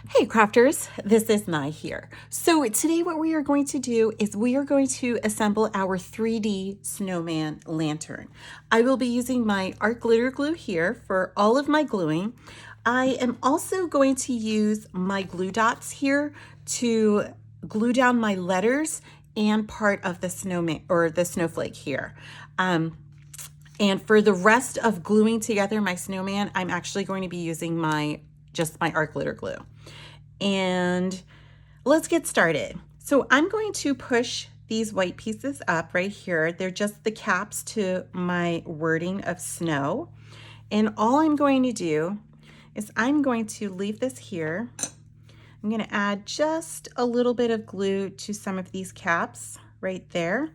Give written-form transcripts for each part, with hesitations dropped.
Hey crafters, this is Mai here. So today what we are going to do is we are going to assemble our 3D snowman lantern. I will be using my art glitter glue here for all of my gluing. I am also going to use my glue dots here to glue down my letters and part of the snowman or the snowflake here. And for the rest of gluing together my snowman, I'm actually going to be using just my art glitter glue. And let's get started. So I'm going to push these white pieces up right here. They're just the caps to my wording of snow. And all I'm going to do is I'm going to leave this here. I'm going to add just a little bit of glue to some of these caps right there.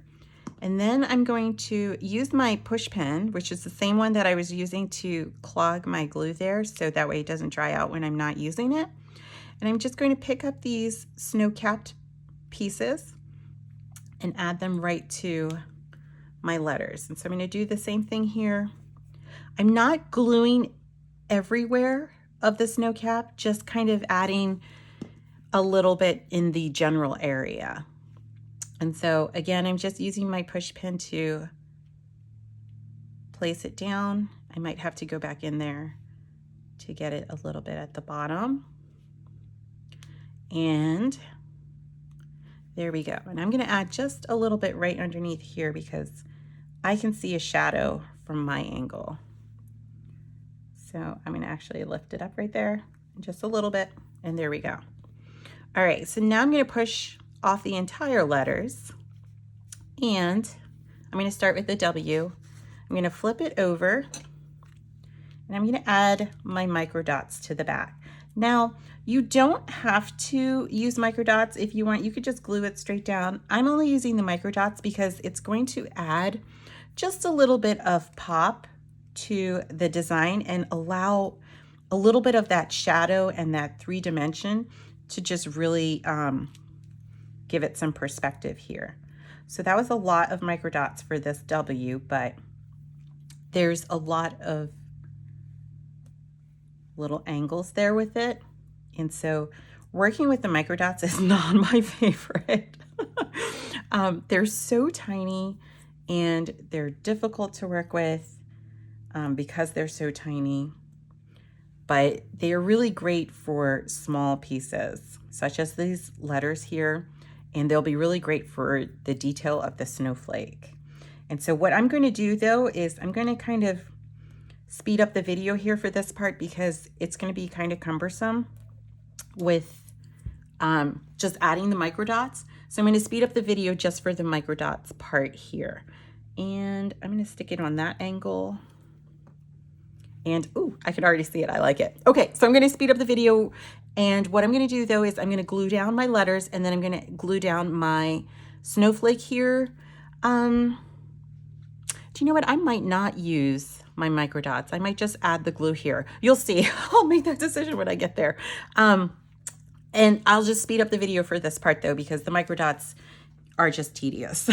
And then I'm going to use my push pen, which is the same one that I was using to clog my glue there, so that way it doesn't dry out when I'm not using it. And I'm just going to pick up these snow-capped pieces and add them right to my letters. And so I'm going to do the same thing here. I'm not gluing everywhere of the snow cap, just kind of adding a little bit in the general area. And so again, I'm just using my push pin to place it down. I might have to go back in there to get it a little bit at the bottom. And there we go. And I'm going to add just a little bit right underneath here because I can see a shadow from my angle. So I'm going to actually lift it up right there just a little bit, and there we go. All right, so now I'm going to push off the entire letters, and I'm going to start with the W. I'm going to flip it over, and I'm going to add my micro dots to the back. Now, you don't have to use micro dots. If you want, you could just glue it straight down. I'm only using the micro dots because it's going to add just a little bit of pop to the design and allow a little bit of that shadow and that 3-dimension to just really give it some perspective here. So that was a lot of micro dots for this W, but there's a lot of little angles there with it. And so working with the micro dots is not my favorite. They're so tiny and they're difficult to work with because they're so tiny, but they are really great for small pieces, such as these letters here, and they'll be really great for the detail of the snowflake. And so what I'm going to do though is I'm going to kind of speed up the video here for this part because it's going to be kind of cumbersome with just adding the micro dots. So I'm going to speed up the video just for the micro dots part here. And I'm going to stick it on that angle. And ooh, I can already see it. I like it. Okay, so I'm going to speed up the video. And what I'm going to do though is I'm going to glue down my letters, and then I'm going to glue down my snowflake here. Do you know what? I might not use my micro dots. I might just add the glue here. You'll see. I'll make that decision when I get there. And I'll just speed up the video for this part though, because the micro dots are just tedious.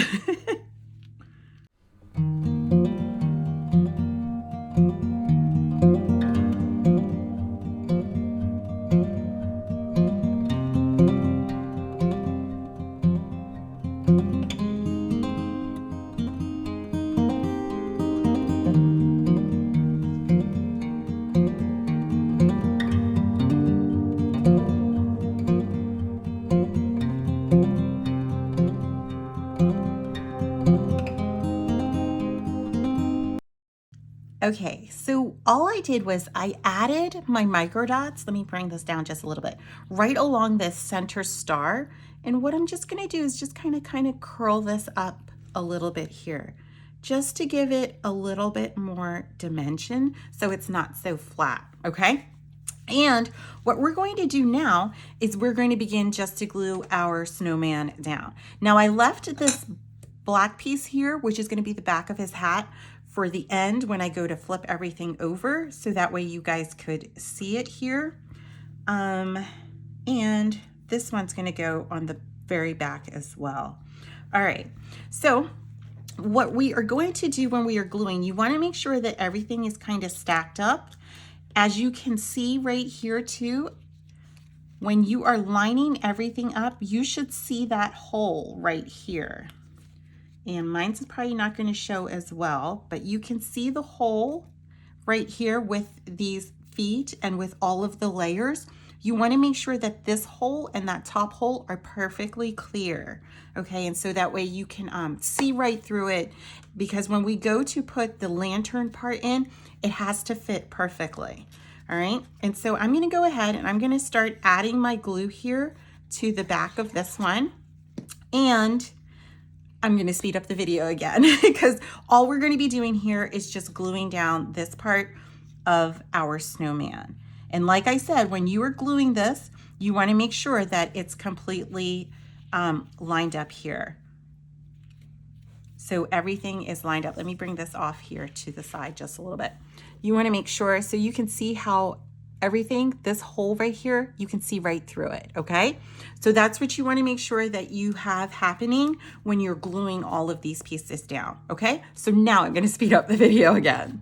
Okay, so all I did was I added my micro dots. Let me bring this down just a little bit, right along this center star. And what I'm just gonna do is just kind of curl this up a little bit here, just to give it a little bit more dimension so it's not so flat, okay? And what we're going to do now is we're going to begin just to glue our snowman down. Now I left this black piece here, which is going to be the back of his hat, for the end when I go to flip everything over, so that way you guys could see it here. And this one's going to go on the very back as well. All right, so what we are going to do when we are gluing, you want to make sure that everything is kind of stacked up. As you can see right here too, when you are lining everything up, you should see that hole right here. And mine's probably not going to show as well, but you can see the hole right here with these feet and with all of the layers. You want to make sure that this hole and that top hole are perfectly clear, okay? And so that way you can see right through it, because when we go to put the lantern part in, it has to fit perfectly, all right? And so I'm going to go ahead and I'm going to start adding my glue here to the back of this one. And I'm going to speed up the video again because all we're going to be doing here is just gluing down this part of our snowman. And like I said, when you are gluing this, you want to make sure that it's completely lined up here. So everything is lined up. Let me bring this off here to the side just a little bit. You want to make sure so you can see how everything, this hole right here, you can see right through it, okay? So that's what you want to make sure that you have happening when you're gluing all of these pieces down, okay? So now I'm going to speed up the video again.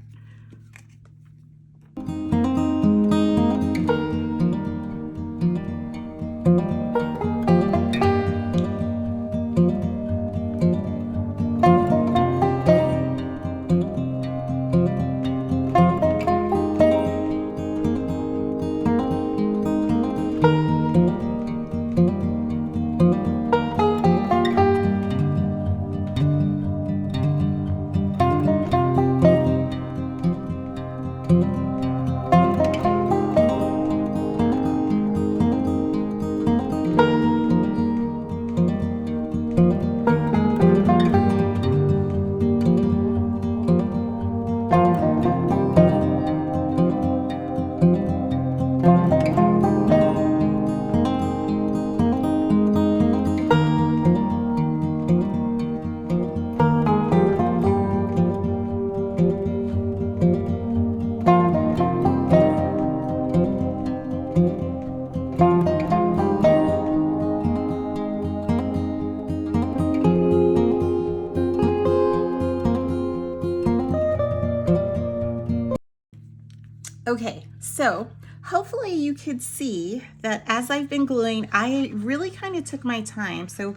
Okay, so hopefully you could see that as I've been gluing, I really kind of took my time. So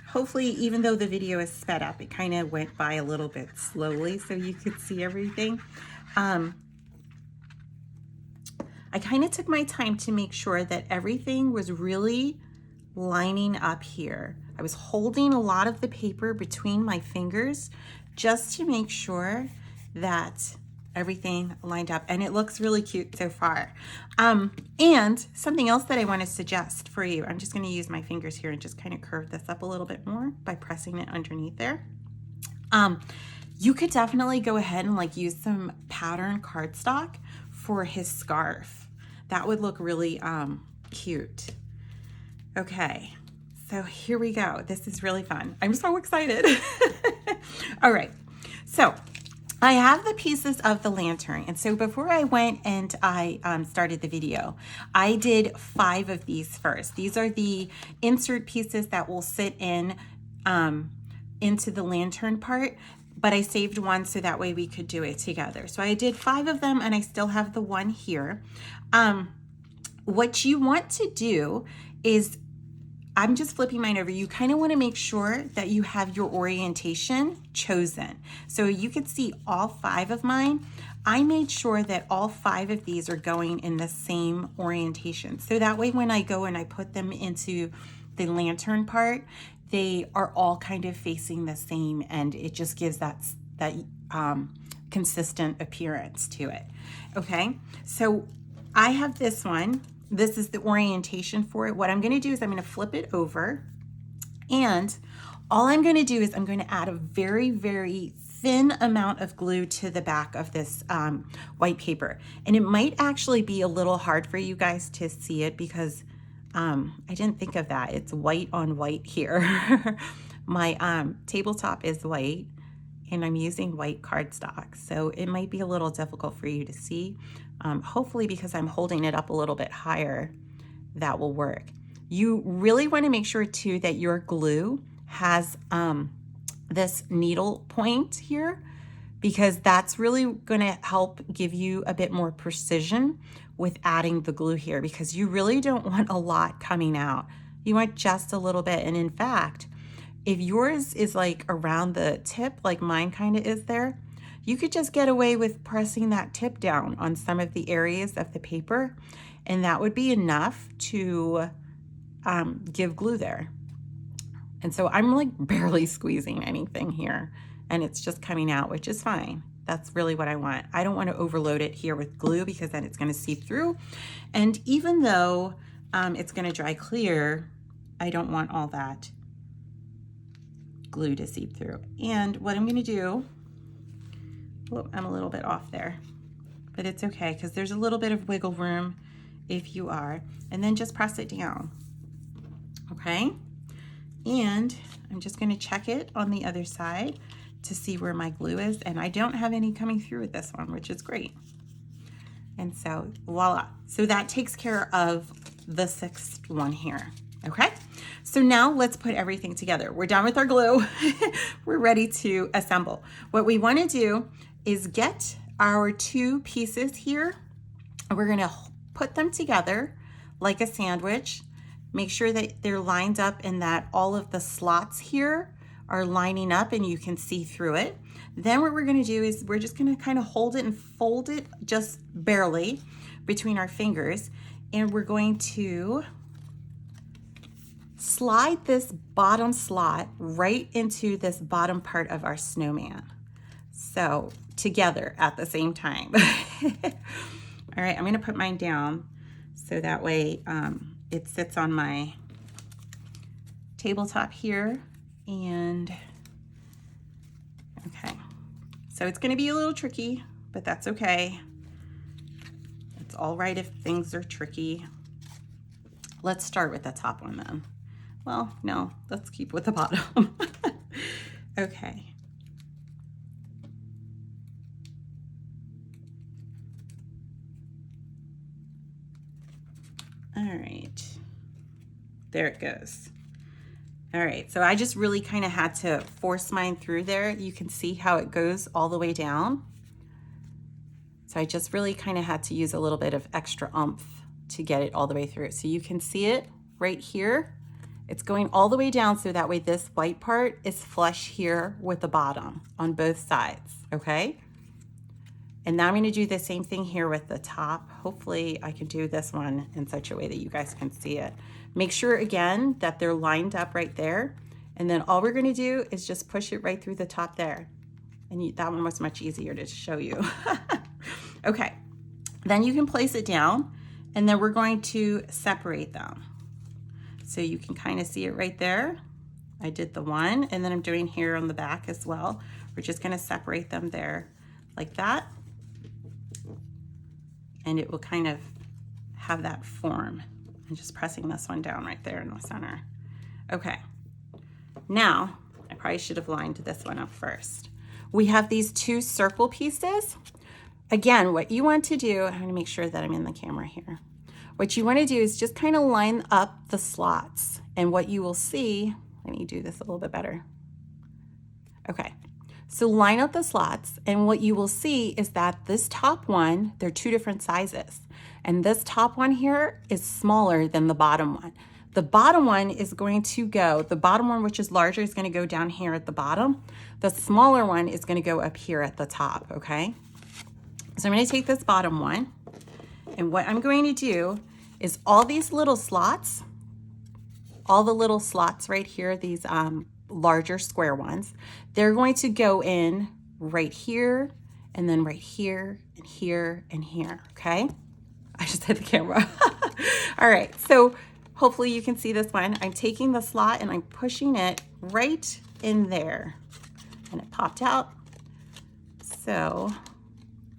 hopefully, even though the video is sped up, it kind of went by a little bit slowly so you could see everything. I kind of took my time to make sure that everything was really lining up here. I was holding a lot of the paper between my fingers just to make sure that everything lined up, and it looks really cute so far. And something else that I want to suggest for you, I'm just going to use my fingers here and just kind of curve this up a little bit more by pressing it underneath there. You could definitely go ahead and like use some pattern cardstock for his scarf. That would look really cute. Okay, so here we go. This is really fun. I'm so excited. All right, so I have the pieces of the lantern. And so before I went and I started the video, I did 5 of these first. These are the insert pieces that will sit in into the lantern part, but I saved one so that way we could do it together. So I did 5 of them and I still have the one here. What you want to do is, I'm just flipping mine over. You kind of want to make sure that you have your orientation chosen. So you could see all 5 of mine. I made sure that all 5 of these are going in the same orientation. So that way when I go and I put them into the lantern part, they are all kind of facing the same, and it just gives that consistent appearance to it. Okay, so I have this one. This is the orientation for it. What I'm going to do is I'm going to flip it over, and all I'm going to do is I'm going to add a very, very thin amount of glue to the back of this white paper. And it might actually be a little hard for you guys to see it because I didn't think of that. It's white on white here. My tabletop is white and I'm using white cardstock, so it might be a little difficult for you to see. Hopefully, because I'm holding it up a little bit higher, that will work. You really want to make sure too that your glue has this needle point here because that's really going to help give you a bit more precision with adding the glue here, because you really don't want a lot coming out. You want just a little bit. And in fact, if yours is like around the tip, like mine kind of is there, you could just get away with pressing that tip down on some of the areas of the paper, and that would be enough to give glue there. And so I'm like barely squeezing anything here, and it's just coming out, which is fine. That's really what I want. I don't want to overload it here with glue, because then it's going to seep through. And even though it's going to dry clear, I don't want all that glue to seep through. And what I'm going to do, oh, I'm a little bit off there, but it's okay, because there's a little bit of wiggle room if you are. And then just press it down. Okay. And I'm just going to check it on the other side to see where my glue is. And I don't have any coming through with this one, which is great. And so voila. So that takes care of the sixth one here. Okay. So now let's put everything together. We're done with our glue. We're ready to assemble. What we want to do is get our two pieces here. We're going to put them together like a sandwich. Make sure that they're lined up and that all of the slots here are lining up and you can see through it. Then what we're going to do is we're just going to kind of hold it and fold it just barely between our fingers. And we're going to slide this bottom slot right into this bottom part of our snowman. So together at the same time. All right, I'm going to put mine down so that way it sits on my tabletop here. And okay, so it's going to be a little tricky, but that's okay. It's all right if things are tricky. Let's start with the top one then. Well, no, let's keep with the bottom. Okay. All right, there it goes. All right, so I just really kind of had to force mine through there. You can see how it goes all the way down. So I just really kind of had to use a little bit of extra oomph to get it all the way through. So you can see it right here. It's going all the way down, so that way this white part is flush here with the bottom on both sides, okay? And now I'm going to do the same thing here with the top. Hopefully I can do this one in such a way that you guys can see it. Make sure again that they're lined up right there. And then all we're going to do is just push it right through the top there. And that one was much easier to show you. Okay, then you can place it down, and then we're going to separate them. So you can kind of see it right there. I did the one, and then I'm doing here on the back as well. We're just going to separate them there like that. And it will kind of have that form. I'm just pressing this one down right there in the center. Okay, now I probably should have lined this one up first. We have these two circle pieces. Again, what you want to do, I'm gonna make sure that I'm in the camera here. What you want to do is just kind of line up the slots, and what you will see, let me do this a little bit better. Okay. So line up the slots, and what you will see is that this top one, they're two different sizes. And this top one here is smaller than the bottom one. The bottom one is going to go, the bottom one, which is larger, is going to go down here at the bottom. The smaller one is going to go up here at the top, okay? So I'm going to take this bottom one, and what I'm going to do is all these little slots, all the little slots right here, these larger square ones, they're going to go in right here, and then right here, and here, and here, okay? I just hit the camera. All right, so hopefully you can see this one. I'm taking the slot and I'm pushing it right in there, and it popped out. So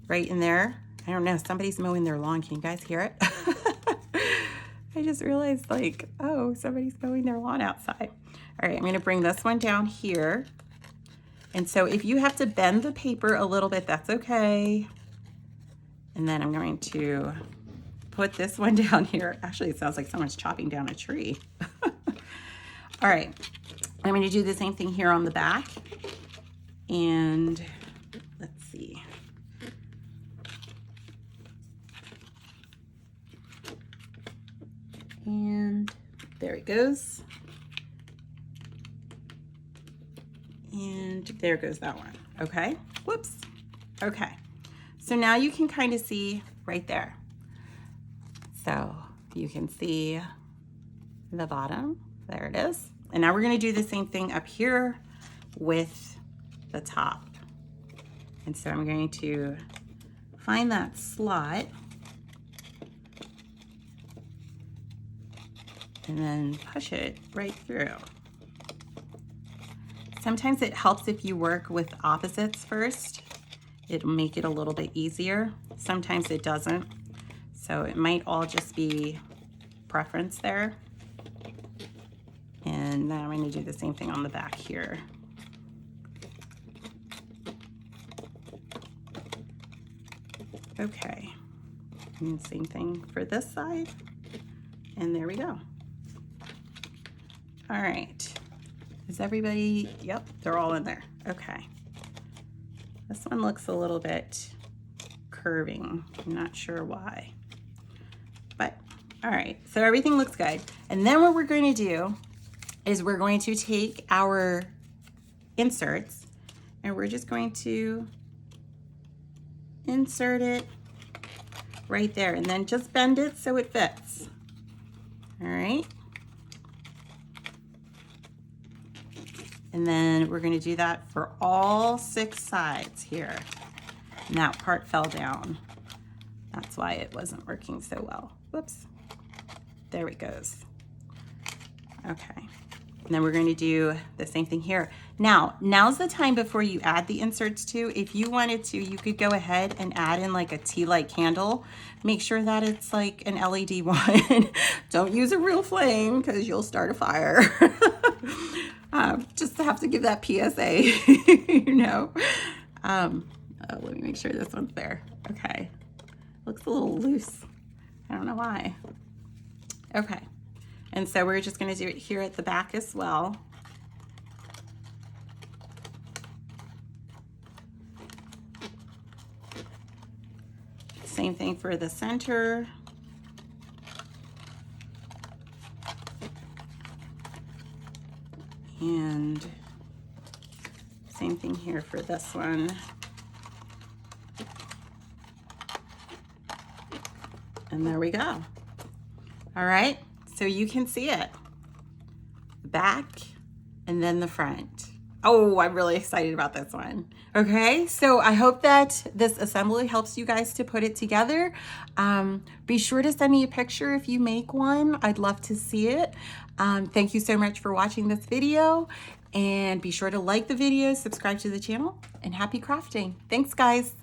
right in there, I don't know, somebody's mowing their lawn. Can you guys hear it? I just realized, like, oh, somebody's mowing their lawn outside. All right, I'm going to bring this one down here. And so if you have to bend the paper a little bit, that's okay. And then I'm going to put this one down here. Actually, it sounds like someone's chopping down a tree. All right, I'm going to do the same thing here on the back. And let's And there it goes. And there goes that one. Okay, whoops. Okay, so now you can kind of see right there. So you can see the bottom, there it is. And now we're gonna do the same thing up here with the top. And so I'm going to find that slot and then push it right through. Sometimes it helps if you work with opposites first. It'll make it a little bit easier. Sometimes it doesn't. So it might all just be preference there. And now I'm going to do the same thing on the back here. Okay, and same thing for this side. And there we go. All right. Is everybody, yep, they're all in there. Okay. This one looks a little bit curving. I'm not sure why. But, all right, so everything looks good. And then what we're going to do is we're going to take our inserts and we're just going to insert it right there and then just bend it so it fits. All right. And then we're going to do that for all 6 sides here. And that part fell down. That's why it wasn't working so well. Whoops. There it goes. Okay. And then we're going to do the same thing here. Now's the time before you add the inserts too. If you wanted to, you could go ahead and add in like a tea light candle. Make sure that it's like an LED one. Don't use a real flame because you'll start a fire. Just have to give that PSA, you know. Let me make sure this one's there. Okay. Looks a little loose. I don't know why. Okay. And so we're just going to do it here at the back as well. Same thing for the center. And same thing here for this one. And there we go. All right, so you can see it. The back and then the front. Oh, I'm really excited about this one. Okay, so I hope that this assembly helps you guys to put it together. Be sure to send me a picture if you make one. I'd love to see it. Thank you so much for watching this video, and be sure to like the video, subscribe to the channel, and happy crafting. Thanks, guys.